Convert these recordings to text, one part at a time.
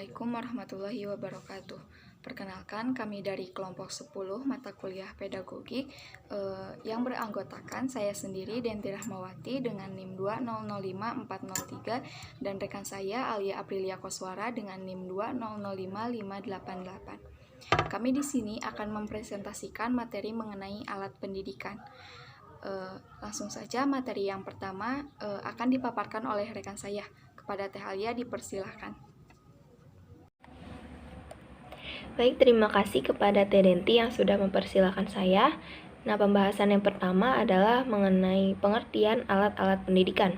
Assalamualaikum warahmatullahi wabarakatuh. Perkenalkan, kami dari kelompok 10 mata kuliah pedagogik yang beranggotakan saya sendiri Denti Rahmawati dengan NIM 2005403 dan rekan saya Alia Aprilia Koswara dengan NIM 2005588. Kami di sini akan mempresentasikan materi mengenai alat pendidikan. Langsung saja materi yang pertama akan dipaparkan oleh rekan saya. Kepada Teh Alia dipersilahkan. Baik, terima kasih kepada Teh Denti yang sudah mempersilahkan saya. Nah, pembahasan yang pertama adalah mengenai pengertian alat-alat pendidikan.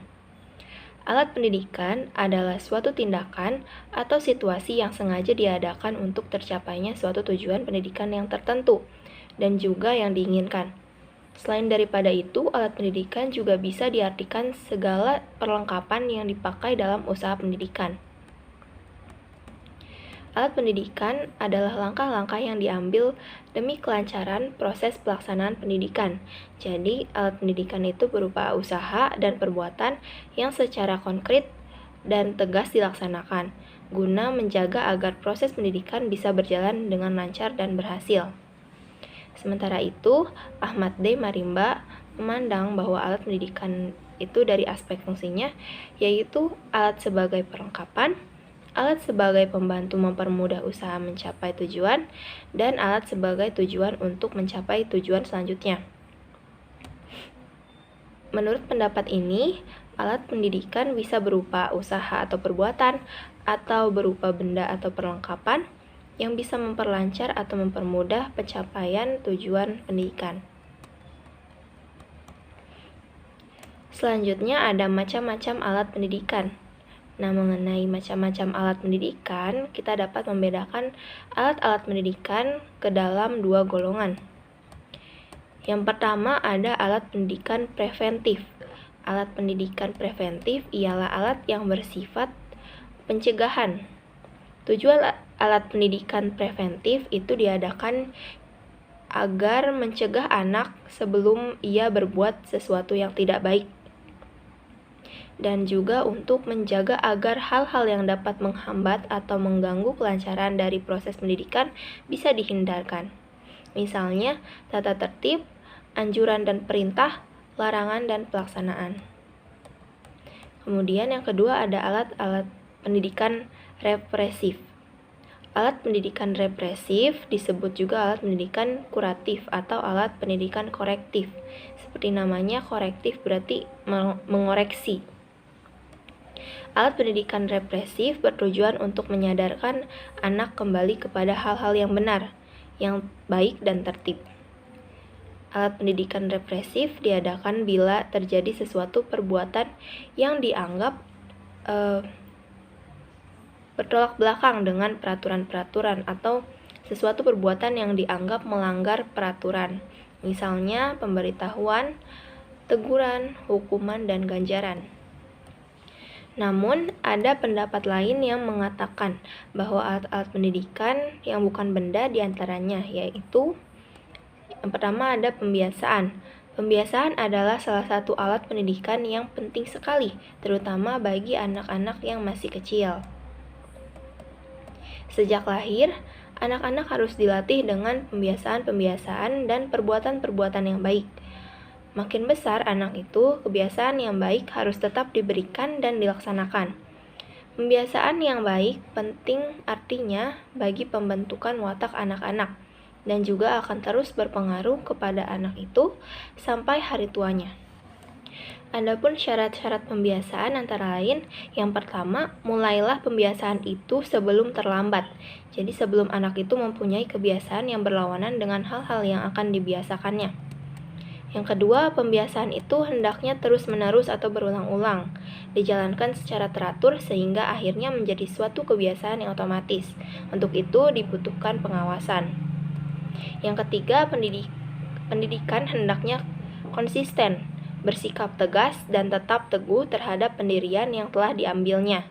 Alat pendidikan adalah suatu tindakan atau situasi yang sengaja diadakan untuk tercapainya suatu tujuan pendidikan yang tertentu dan juga yang diinginkan. Selain daripada itu, alat pendidikan juga bisa diartikan segala perlengkapan yang dipakai dalam usaha pendidikan. Alat pendidikan adalah langkah-langkah yang diambil demi kelancaran proses pelaksanaan pendidikan. Jadi, alat pendidikan itu berupa usaha dan perbuatan yang secara konkret dan tegas dilaksanakan, guna menjaga agar proses pendidikan bisa berjalan dengan lancar dan berhasil. Sementara itu, Ahmad D. Marimba memandang bahwa alat pendidikan itu dari aspek fungsinya, yaitu alat sebagai perlengkapan, alat sebagai pembantu mempermudah usaha mencapai tujuan, dan alat sebagai tujuan untuk mencapai tujuan selanjutnya. Menurut pendapat ini, alat pendidikan bisa berupa usaha atau perbuatan, atau berupa benda atau perlengkapan yang bisa memperlancar atau mempermudah pencapaian tujuan pendidikan. Selanjutnya ada macam-macam alat pendidikan. Nah, mengenai macam-macam alat pendidikan, kita dapat membedakan alat-alat pendidikan ke dalam dua golongan. Yang pertama ada alat pendidikan preventif. Alat pendidikan preventif ialah alat yang bersifat pencegahan. Tujuan alat pendidikan preventif itu diadakan agar mencegah anak sebelum ia berbuat sesuatu yang tidak baik, dan juga untuk menjaga agar hal-hal yang dapat menghambat atau mengganggu kelancaran dari proses pendidikan bisa dihindarkan. Misalnya, tata tertib, anjuran dan perintah, larangan dan pelaksanaan. Kemudian yang kedua ada alat-alat pendidikan represif. Alat pendidikan represif disebut juga alat pendidikan kuratif atau alat pendidikan korektif. Seperti namanya, korektif berarti mengoreksi. Alat pendidikan represif bertujuan untuk menyadarkan anak kembali kepada hal-hal yang benar, yang baik dan tertib. Alat pendidikan represif diadakan bila terjadi sesuatu perbuatan yang dianggap bertolak belakang dengan peraturan-peraturan atau sesuatu perbuatan yang dianggap melanggar peraturan. Misalnya pemberitahuan, teguran, hukuman, dan ganjaran. Namun, ada pendapat lain yang mengatakan bahwa alat-alat pendidikan yang bukan benda diantaranya, yaitu yang pertama ada pembiasaan. Pembiasaan adalah salah satu alat pendidikan yang penting sekali, terutama bagi anak-anak yang masih kecil. Sejak lahir, anak-anak harus dilatih dengan pembiasaan-pembiasaan dan perbuatan-perbuatan yang baik. Makin besar anak itu, kebiasaan yang baik harus tetap diberikan dan dilaksanakan. Pembiasaan yang baik penting artinya bagi pembentukan watak anak-anak dan juga akan terus berpengaruh kepada anak itu sampai hari tuanya. Adapun syarat-syarat pembiasaan antara lain, yang pertama, mulailah pembiasaan itu sebelum terlambat. Jadi sebelum anak itu mempunyai kebiasaan yang berlawanan dengan hal-hal yang akan dibiasakannya. Yang kedua, pembiasaan itu hendaknya terus-menerus atau berulang-ulang, dijalankan secara teratur sehingga akhirnya menjadi suatu kebiasaan yang otomatis. Untuk itu dibutuhkan pengawasan. Yang ketiga, pendidikan hendaknya konsisten, bersikap tegas dan tetap teguh terhadap pendirian yang telah diambilnya.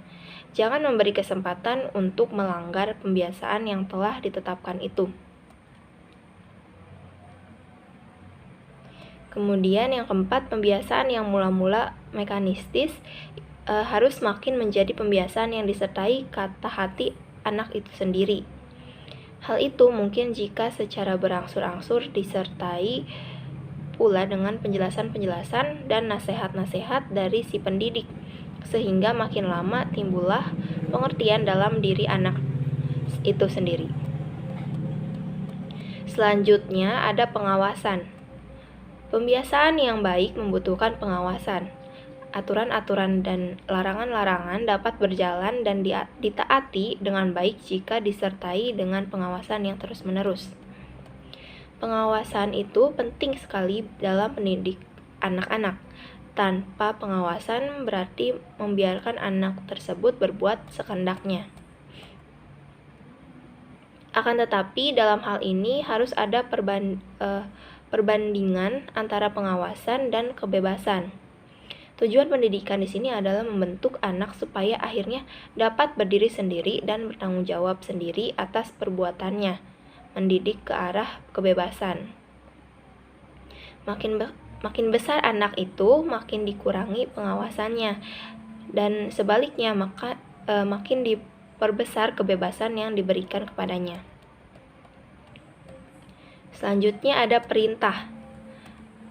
Jangan memberi kesempatan untuk melanggar pembiasaan yang telah ditetapkan itu. Kemudian yang keempat, pembiasaan yang mula-mula mekanistis harus makin menjadi pembiasaan yang disertai kata hati anak itu sendiri. Hal itu mungkin jika secara berangsur-angsur disertai pula dengan penjelasan-penjelasan dan nasihat-nasihat dari si pendidik, sehingga makin lama timbullah pengertian dalam diri anak itu sendiri. Selanjutnya ada pengawasan. Pembiasaan yang baik membutuhkan pengawasan. Aturan-aturan dan larangan-larangan dapat berjalan dan ditaati dengan baik jika disertai dengan pengawasan yang terus-menerus. Pengawasan itu penting sekali dalam mendidik anak-anak. Tanpa pengawasan berarti membiarkan anak tersebut berbuat sekendaknya. Akan tetapi dalam hal ini harus ada perbandingan antara pengawasan dan kebebasan. Tujuan pendidikan di sini adalah membentuk anak supaya akhirnya dapat berdiri sendiri dan bertanggung jawab sendiri atas perbuatannya, mendidik ke arah kebebasan. Makin besar anak itu, makin dikurangi pengawasannya, dan sebaliknya makin diperbesar kebebasan yang diberikan kepadanya. Selanjutnya ada perintah.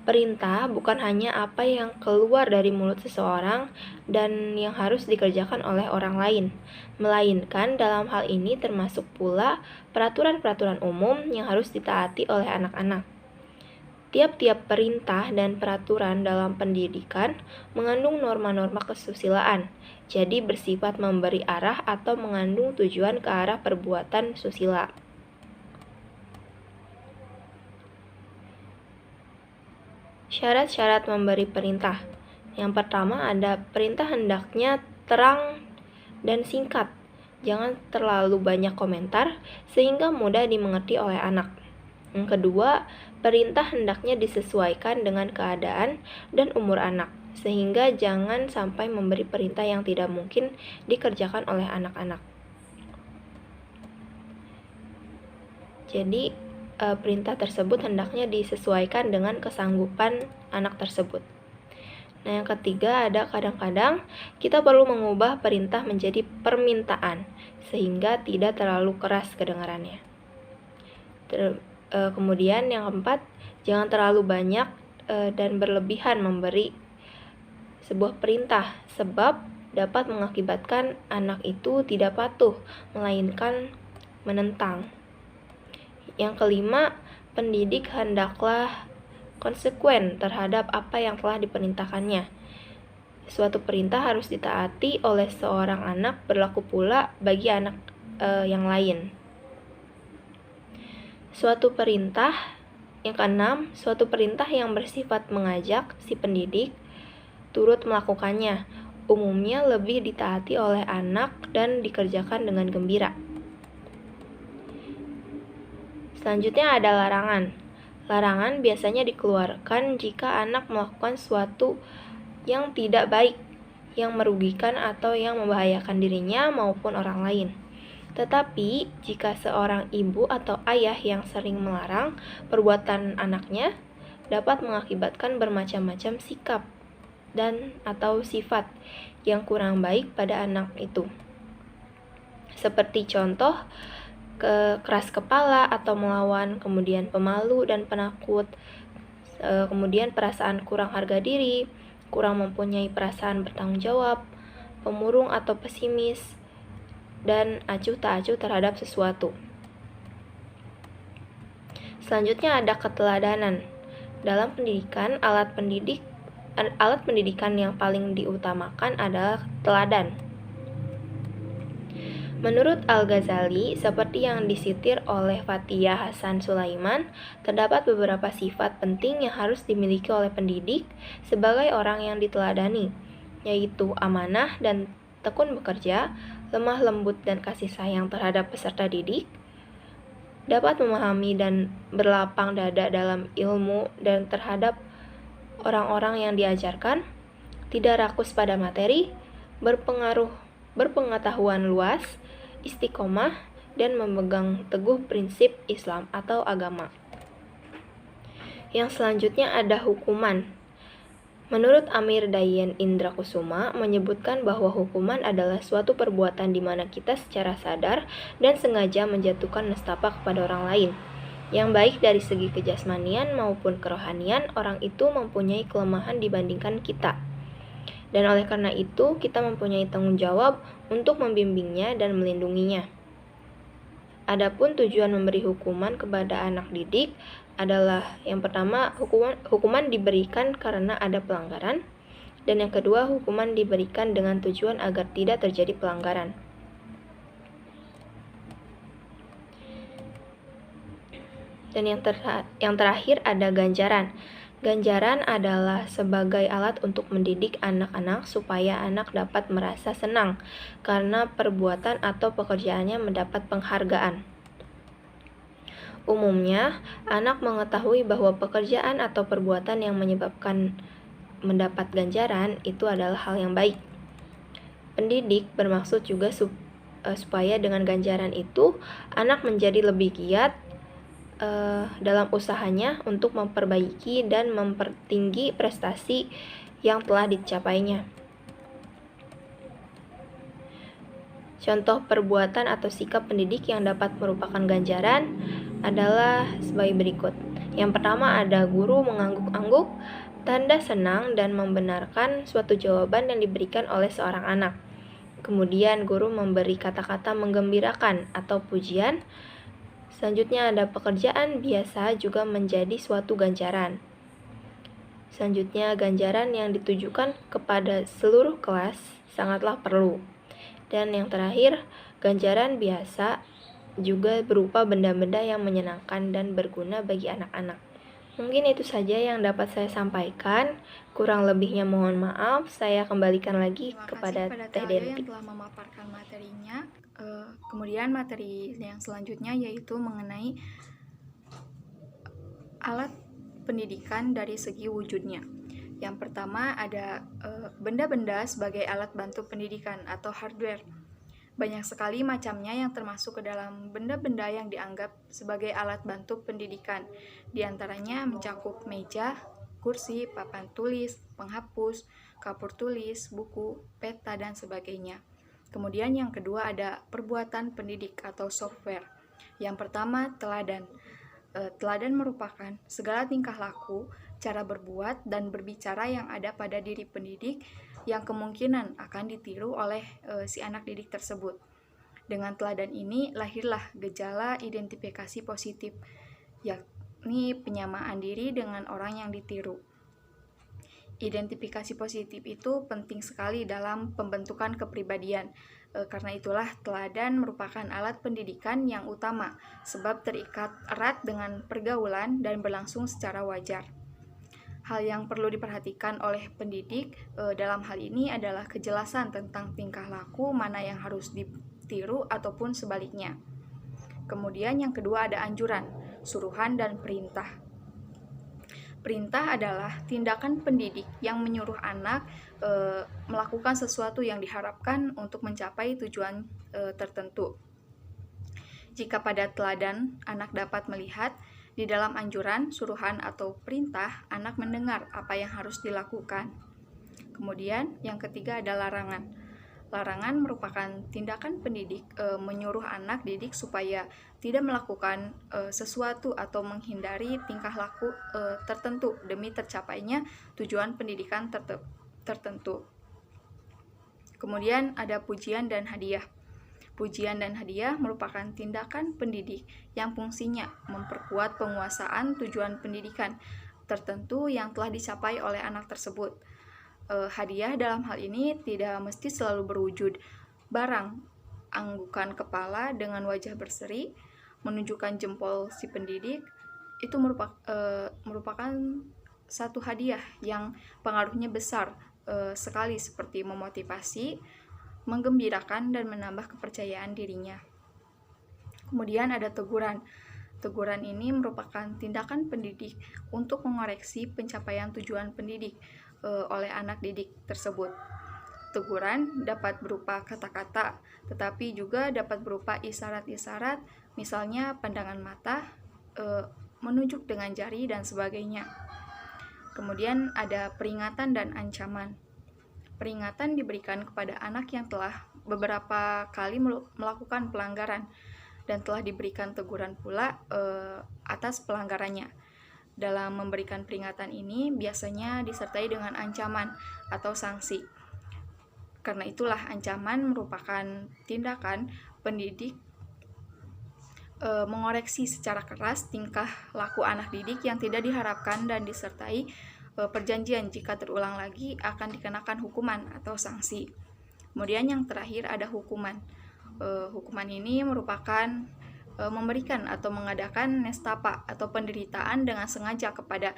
Perintah bukan hanya apa yang keluar dari mulut seseorang dan yang harus dikerjakan oleh orang lain, melainkan dalam hal ini termasuk pula peraturan-peraturan umum yang harus ditaati oleh anak-anak. Tiap-tiap perintah dan peraturan dalam pendidikan mengandung norma-norma kesusilaan, jadi bersifat memberi arah atau mengandung tujuan ke arah perbuatan susila. Syarat-syarat memberi perintah. Yang pertama ada perintah hendaknya terang dan singkat. Jangan terlalu banyak komentar sehingga mudah dimengerti oleh anak. Yang kedua, perintah hendaknya disesuaikan dengan keadaan dan umur anak, sehingga jangan sampai memberi perintah yang tidak mungkin dikerjakan oleh anak-anak. Jadi, perintah tersebut hendaknya disesuaikan dengan kesanggupan anak tersebut. Nah, yang ketiga ada kadang-kadang kita perlu mengubah perintah menjadi permintaan sehingga tidak terlalu keras kedengarannya. Kemudian yang keempat, jangan terlalu banyak dan berlebihan memberi sebuah perintah sebab dapat mengakibatkan anak itu tidak patuh melainkan menentang. Yang kelima, pendidik hendaklah konsekuen terhadap apa yang telah diperintahkannya. Suatu perintah harus ditaati oleh seorang anak, berlaku pula bagi anak yang lain. Yang keenam, suatu perintah yang bersifat mengajak si pendidik turut melakukannya, umumnya lebih ditaati oleh anak dan dikerjakan dengan gembira. Selanjutnya ada larangan. Larangan biasanya dikeluarkan jika anak melakukan sesuatu yang tidak baik, yang merugikan atau yang membahayakan dirinya maupun orang lain. Tetapi, jika seorang ibu atau ayah yang sering melarang perbuatan anaknya, dapat mengakibatkan bermacam-macam sikap dan atau sifat yang kurang baik pada anak itu. Seperti contoh, keras kepala atau melawan, kemudian pemalu dan penakut, kemudian perasaan kurang harga diri, kurang mempunyai perasaan bertanggung jawab, pemurung atau pesimis, dan acuh tak acuh terhadap sesuatu. Selanjutnya ada keteladanan. Dalam pendidikan, alat pendidikan yang paling diutamakan adalah teladan. Menurut Al-Ghazali, seperti yang disitir oleh Fathiyah Hasan Sulaiman, terdapat beberapa sifat penting yang harus dimiliki oleh pendidik sebagai orang yang diteladani, yaitu amanah dan tekun bekerja, lemah lembut dan kasih sayang terhadap peserta didik, dapat memahami dan berlapang dada dalam ilmu dan terhadap orang-orang yang diajarkan, tidak rakus pada materi, berpengetahuan luas, istiqomah, dan memegang teguh prinsip Islam atau agama. Yang selanjutnya ada hukuman. Menurut Amir Dayen Indrakusuma menyebutkan bahwa hukuman adalah suatu perbuatan di mana kita secara sadar dan sengaja menjatuhkan nestapa kepada orang lain. Yang baik dari segi kejasmanian maupun kerohanian, orang itu mempunyai kelemahan dibandingkan kita. Dan oleh karena itu, kita mempunyai tanggung jawab untuk membimbingnya dan melindunginya. Adapun tujuan memberi hukuman kepada anak didik adalah yang pertama, hukuman diberikan karena ada pelanggaran, dan yang kedua, hukuman diberikan dengan tujuan agar tidak terjadi pelanggaran. Dan yang terakhir ada ganjaran. Ganjaran adalah sebagai alat untuk mendidik anak-anak supaya anak dapat merasa senang karena perbuatan atau pekerjaannya mendapat penghargaan. Umumnya, anak mengetahui bahwa pekerjaan atau perbuatan yang menyebabkan mendapat ganjaran itu adalah hal yang baik. Pendidik bermaksud juga supaya dengan ganjaran itu anak menjadi lebih giat dalam usahanya untuk memperbaiki dan mempertinggi prestasi yang telah dicapainya. Contoh perbuatan atau sikap pendidik yang dapat merupakan ganjaran adalah sebagai berikut. Yang pertama ada guru mengangguk-angguk, tanda senang dan membenarkan suatu jawaban yang diberikan oleh seorang anak. Kemudian guru memberi kata-kata menggembirakan atau pujian. Selanjutnya ada pekerjaan biasa juga menjadi suatu ganjaran. Selanjutnya ganjaran yang ditujukan kepada seluruh kelas sangatlah perlu. Dan yang terakhir, ganjaran biasa juga berupa benda-benda yang menyenangkan dan berguna bagi anak-anak. Mungkin itu saja yang dapat saya sampaikan. Kurang lebihnya mohon maaf. Saya kembalikan lagi kepada Teh Denti yang telah memaparkan materinya. Kemudian materi yang selanjutnya yaitu mengenai alat pendidikan dari segi wujudnya. Yang pertama ada benda-benda sebagai alat bantu pendidikan atau hardware. Banyak sekali macamnya yang termasuk ke dalam benda-benda yang dianggap sebagai alat bantu pendidikan. Di antaranya mencakup meja, kursi, papan tulis, penghapus, kapur tulis, buku, peta, dan sebagainya. Kemudian yang kedua ada perbuatan pendidik atau software. Yang pertama teladan. Teladan merupakan segala tingkah laku, cara berbuat, dan berbicara yang ada pada diri pendidik yang kemungkinan akan ditiru oleh si anak didik tersebut. Dengan teladan ini lahirlah gejala identifikasi positif, yakni penyamaan diri dengan orang yang ditiru. Identifikasi positif itu penting sekali dalam pembentukan kepribadian. Karena itulah teladan merupakan alat pendidikan yang utama, sebab terikat erat dengan pergaulan dan berlangsung secara wajar. Hal yang perlu diperhatikan oleh pendidik dalam hal ini adalah kejelasan tentang tingkah laku mana yang harus ditiru ataupun sebaliknya. Kemudian yang kedua ada anjuran, suruhan, dan perintah. Perintah adalah tindakan pendidik yang menyuruh anak melakukan sesuatu yang diharapkan untuk mencapai tujuan tertentu. Jika pada teladan anak dapat melihat, di dalam anjuran, suruhan, atau perintah, anak mendengar apa yang harus dilakukan. Kemudian yang ketiga ada larangan. Larangan merupakan tindakan pendidik menyuruh anak didik supaya tidak melakukan sesuatu atau menghindari tingkah laku tertentu demi tercapainya tujuan pendidikan tertentu. Kemudian ada pujian dan hadiah. Pujian dan hadiah merupakan tindakan pendidik yang fungsinya memperkuat penguasaan tujuan pendidikan tertentu yang telah dicapai oleh anak tersebut. Hadiah dalam hal ini tidak mesti selalu berwujud barang, anggukan kepala dengan wajah berseri, menunjukkan jempol si pendidik, itu merupakan satu hadiah yang pengaruhnya besar sekali seperti memotivasi, menggembirakan, dan menambah kepercayaan dirinya. Kemudian ada teguran. Teguran ini merupakan tindakan pendidik untuk mengoreksi pencapaian tujuan pendidik oleh anak didik tersebut. Teguran dapat berupa kata-kata, tetapi juga dapat berupa isyarat-isyarat, misalnya pandangan mata, menunjuk dengan jari, dan sebagainya. Kemudian ada peringatan dan ancaman. Peringatan diberikan kepada anak yang telah beberapa kali melakukan pelanggaran dan telah diberikan teguran pula atas pelanggarannya. Dalam memberikan peringatan ini biasanya disertai dengan ancaman atau sanksi. Karena itulah ancaman merupakan tindakan pendidik mengoreksi secara keras tingkah laku anak didik yang tidak diharapkan dan disertai perjanjian jika terulang lagi akan dikenakan hukuman atau sanksi. Kemudian yang terakhir ada hukuman. Hukuman ini merupakan memberikan atau mengadakan nestapa atau penderitaan dengan sengaja kepada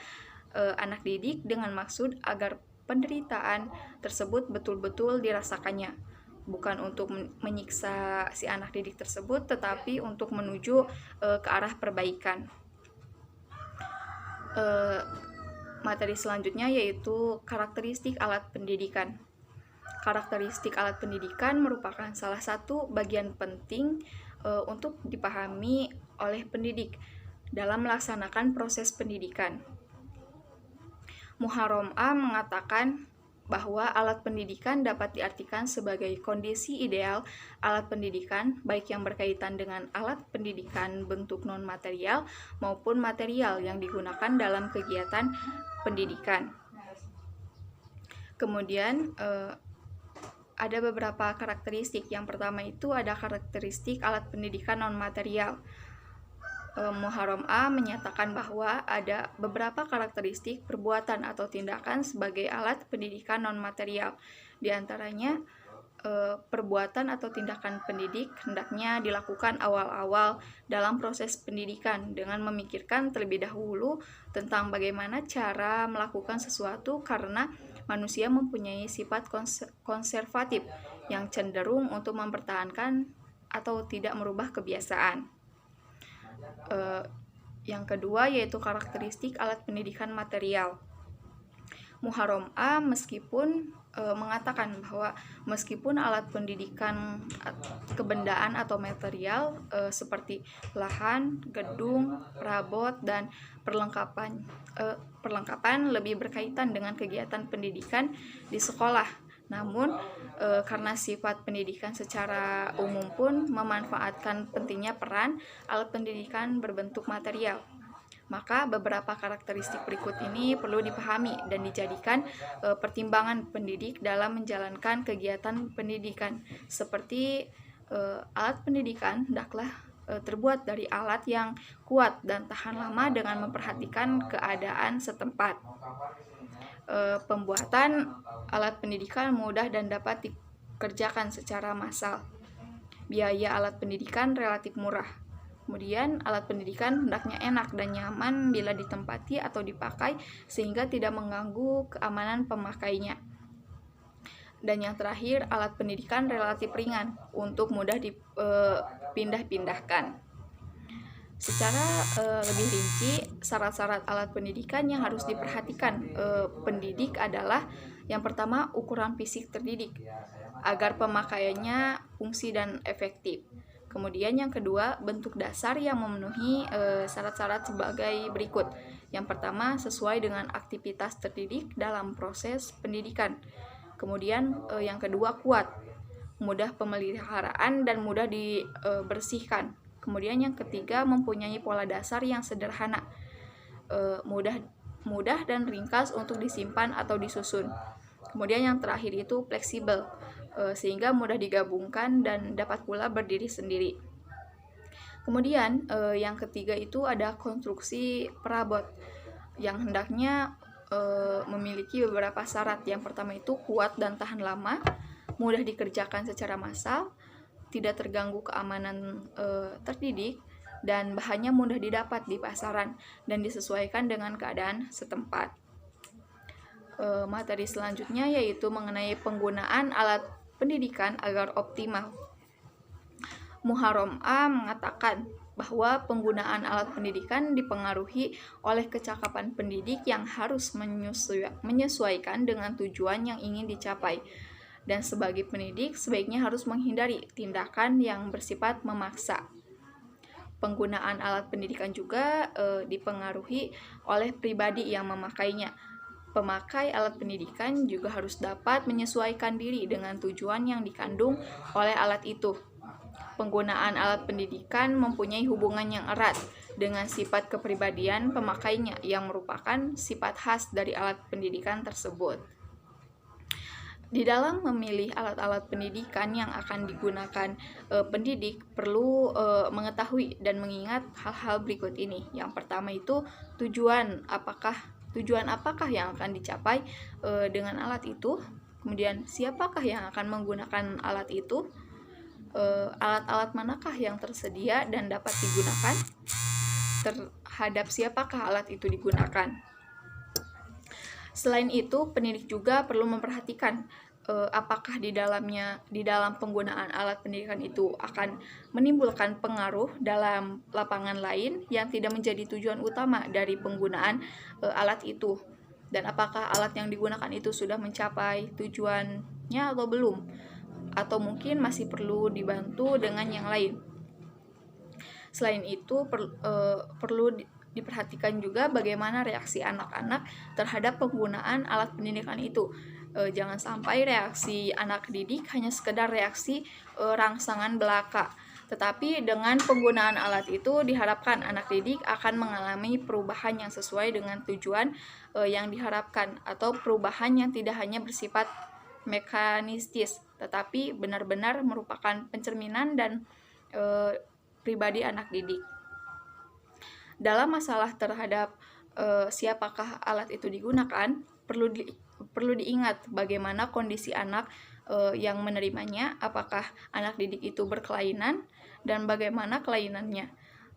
anak didik dengan maksud agar penderitaan tersebut betul-betul dirasakannya, bukan untuk menyiksa si anak didik tersebut, tetapi untuk menuju ke arah perbaikan. Materi selanjutnya yaitu karakteristik alat pendidikan. Karakteristik alat pendidikan merupakan salah satu bagian penting untuk dipahami oleh pendidik dalam melaksanakan proses pendidikan. Muharram A mengatakan bahwa alat pendidikan dapat diartikan sebagai kondisi ideal alat pendidikan, baik yang berkaitan dengan alat pendidikan bentuk non-material maupun material yang digunakan dalam kegiatan pendidikan. Kemudian ada beberapa karakteristik. Yang pertama itu ada karakteristik alat pendidikan non-material. Muharram A menyatakan bahwa ada beberapa karakteristik perbuatan atau tindakan sebagai alat pendidikan non-material. Di antaranya, perbuatan atau tindakan pendidik hendaknya dilakukan awal-awal dalam proses pendidikan dengan memikirkan terlebih dahulu tentang bagaimana cara melakukan sesuatu, karena manusia mempunyai sifat konservatif yang cenderung untuk mempertahankan atau tidak merubah kebiasaan. Yang kedua yaitu karakteristik alat pendidikan material. Muharram A meskipun mengatakan bahwa meskipun alat pendidikan kebendaan atau material seperti lahan, gedung, perabot, dan perlengkapan lebih berkaitan dengan kegiatan pendidikan di sekolah. Namun karena sifat pendidikan secara umum pun memanfaatkan pentingnya peran alat pendidikan berbentuk material, maka beberapa karakteristik berikut ini perlu dipahami dan dijadikan pertimbangan pendidik dalam menjalankan kegiatan pendidikan. Seperti alat pendidikan hendaklah terbuat dari alat yang kuat dan tahan lama dengan memperhatikan keadaan setempat. Pembuatan alat pendidikan mudah dan dapat dikerjakan secara massal. Biaya alat pendidikan relatif murah. Kemudian alat pendidikan hendaknya enak dan nyaman bila ditempati atau dipakai sehingga tidak mengganggu keamanan pemakainya. Dan yang terakhir, alat pendidikan relatif ringan untuk mudah dipindah-pindahkan. Secara lebih rinci, syarat-syarat alat pendidikan yang harus diperhatikan pendidik adalah yang pertama, ukuran fisik terdidik agar pemakaiannya fungsi dan efektif. Kemudian yang kedua, bentuk dasar yang memenuhi syarat-syarat sebagai berikut. Yang pertama, sesuai dengan aktivitas terdidik dalam proses pendidikan. Kemudian yang kedua, kuat, mudah pemeliharaan dan mudah dibersihkan. Kemudian yang ketiga, mempunyai pola dasar yang sederhana, mudah dan ringkas untuk disimpan atau disusun. Kemudian yang terakhir itu fleksibel, sehingga mudah digabungkan dan dapat pula berdiri sendiri. Kemudian yang ketiga itu ada konstruksi perabot yang hendaknya memiliki beberapa syarat. Yang pertama itu kuat dan tahan lama, mudah dikerjakan secara massal, tidak terganggu keamanan terdidik, dan bahannya mudah didapat di pasaran dan disesuaikan dengan keadaan setempat. Materi selanjutnya yaitu mengenai penggunaan alat pendidikan agar optimal. Muharram A mengatakan bahwa penggunaan alat pendidikan dipengaruhi oleh kecakapan pendidik yang harus menyesuaikan dengan tujuan yang ingin dicapai. Dan sebagai pendidik, sebaiknya harus menghindari tindakan yang bersifat memaksa. Penggunaan alat pendidikan juga dipengaruhi oleh pribadi yang memakainya. Pemakai alat pendidikan juga harus dapat menyesuaikan diri dengan tujuan yang dikandung oleh alat itu. Penggunaan alat pendidikan mempunyai hubungan yang erat dengan sifat kepribadian pemakainya yang merupakan sifat khas dari alat pendidikan tersebut. Di dalam memilih alat-alat pendidikan yang akan digunakan pendidik perlu mengetahui dan mengingat hal-hal berikut ini. Yang pertama itu tujuan apakah yang akan dicapai dengan alat itu. Kemudian siapakah yang akan menggunakan alat itu? Alat-alat manakah yang tersedia dan dapat digunakan? Terhadap siapakah alat itu digunakan? Selain itu, pendidik juga perlu memperhatikan apakah di dalam penggunaan alat pendidikan itu akan menimbulkan pengaruh dalam lapangan lain yang tidak menjadi tujuan utama dari penggunaan alat itu, dan apakah alat yang digunakan itu sudah mencapai tujuannya atau belum, atau mungkin masih perlu dibantu dengan yang lain. Selain itu, perlu diperhatikan juga bagaimana reaksi anak-anak terhadap penggunaan alat pendidikan itu. Jangan sampai reaksi anak didik hanya sekedar reaksi rangsangan belaka, tetapi dengan penggunaan alat itu diharapkan anak didik akan mengalami perubahan yang sesuai dengan tujuan yang diharapkan, atau perubahan yang tidak hanya bersifat mekanistis, tetapi benar-benar merupakan pencerminan dan pribadi anak didik. Dalam masalah terhadap siapakah alat itu digunakan, perlu diingat bagaimana kondisi anak yang menerimanya, apakah anak didik itu berkelainan dan bagaimana kelainannya,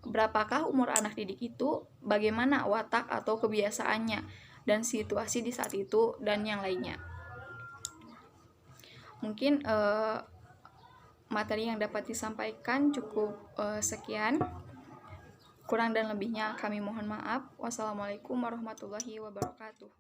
berapakah umur anak didik itu, bagaimana watak atau kebiasaannya dan situasi di saat itu, dan yang lainnya. Mungkin materi yang dapat disampaikan cukup sekian. Kurang dan lebihnya kami mohon maaf. Wassalamualaikum warahmatullahi wabarakatuh.